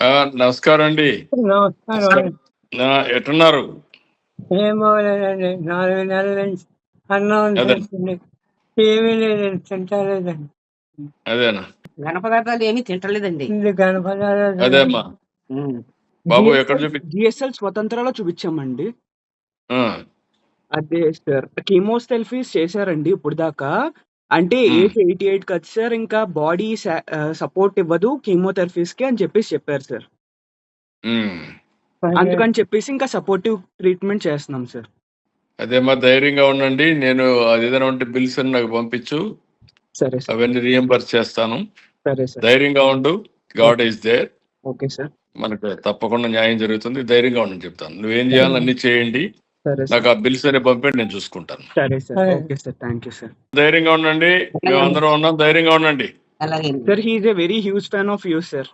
ఆ, నమస్కారం అండి. నమస్కారం. ఎట్టున్నారు? ఏం బాగోలేదండి. 4 నెలల నుంచి అన్నం అదే తింటుంది. ఏమీ లేదండి. తింటలేదండి. అదేనా ఘన పదార్థాలు ఏమీ తింటలేదండి. ఇది గణపదాలు అదే అమ్మా బాబు ఎక్కడ చూపి జిఎస్ఎల్ స్వతంత్రాలో చూపించామండి. ఆ, అదే సార్ కీమోథెరపీస్ చేశారండి ఇప్పుడు దాకా. అంటే ఏజ్ 88 కదా సార్, ఇంకా బాడీ సపోర్ట్ ఇవ్వదు కీమోథెరపీస్ కి అని చెప్పారు సార్. ఉమ్. అందుకని చెప్పేసి ఇంకా సపోర్టివ్ ట్రీట్మెంట్ చేస్తున్నాం సార్. అదేమ్మా ధైర్యంగా ఉండండి. నేను అది ఏదైనా ఉంటే బిల్స్ అని నాకు పంపించు, సరే సార్. అవన్నీ రియంబర్స్ చేస్తాను. సరే సార్. ధైర్యంగా ఉండు. God is there. Okay sir. మనకు తప్పకుండా న్యాయం జరుగుతుంది. ధైర్యంగా ఉండని చెప్తాను. నువ్వేం చేయాలని అన్ని చేయండి. సరే నాకు సార్. ఆ బిల్స్ అనే పంపండి, నేను చూసుకుంటాను. సరే సార్. సరే. Okay sir. Thank you sir. ధైర్యంగా ఉండండి. మేమందరం ఉన్నాం. ధైర్యంగా ఉండండి. అలాగే sir he's a very huge fan of you sir.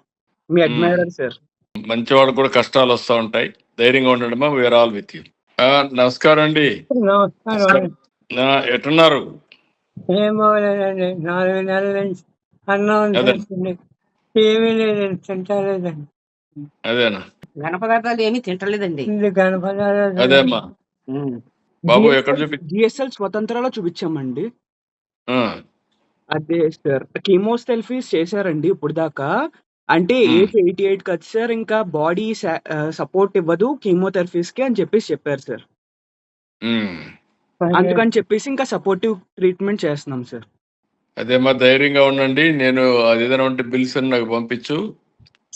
మీ అడ్మైరర్ సార్. మంచివాడు కూడా కష్టాలు వస్తూ ఉంటాయి. ధైర్యంగా ఉండండి మా, వీఆర్ ఆల్ విత్ యూ. నమస్కారం అండి. నమస్కారం. ఎట్టున్నారు? ఏం బాగోలేదండి. 4 నెలల నుంచి అన్నం అదే తింటుంది. ఏమీ లేదండి. తింటలేదండి. అదేనా ఘన పదార్థాలు ఏమీ తింటలేదండి. ఇది గణపదాలు అదే అమ్మా బాబు ఎక్కడ చూపి జిఎస్ఎల్ స్వతంత్రాలో చూపించామండి. ఆ, అదే సార్ కీమోథెరపీస్ చేశారండి ఇప్పుడు దాకా. అంటే ఏజ్ 88 కదా సార్, ఇంకా బాడీ సపోర్ట్ ఇవ్వదు కీమోథెరపీస్ కి అని చెప్పారు సార్. ఉమ్. అందుకని చెప్పేసి ఇంకా సపోర్టివ్ ట్రీట్మెంట్ చేస్తున్నాం సార్. అదేమ్మా ధైర్యంగా ఉండండి. నేను అది ఏదైనా ఉంటే బిల్స్ అని నాకు పంపించు,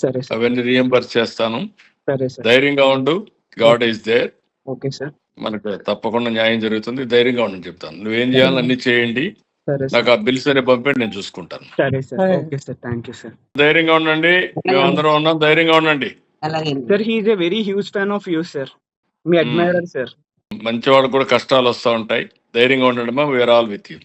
సరే సార్. అవన్నీ రియంబర్స్ చేస్తాను. సరే సార్. ధైర్యంగా ఉండు. God is there. Okay sir. మనకు తప్పకుండా న్యాయం జరుగుతుంది. ధైర్యంగా ఉండని చెప్తాను. నువ్వేం చేయాలని అన్ని చేయండి. సరే నాకు సార్. ఆ బిల్స్ అనే పంపండి, నేను చూసుకుంటాను. సరే సార్. సరే. Okay sir. Thank you sir. ధైర్యంగా ఉండండి. మేమందరం ఉన్నాం. ధైర్యంగా ఉండండి. అలాగే sir he's a very huge fan of you sir. మీ అడ్మైరర్ సార్. మంచివాడు కూడా కష్టాలు వస్తూ ఉంటాయి. ధైర్యంగా ఉండండి మా, వీఆర్ ఆల్ విత్ యూ.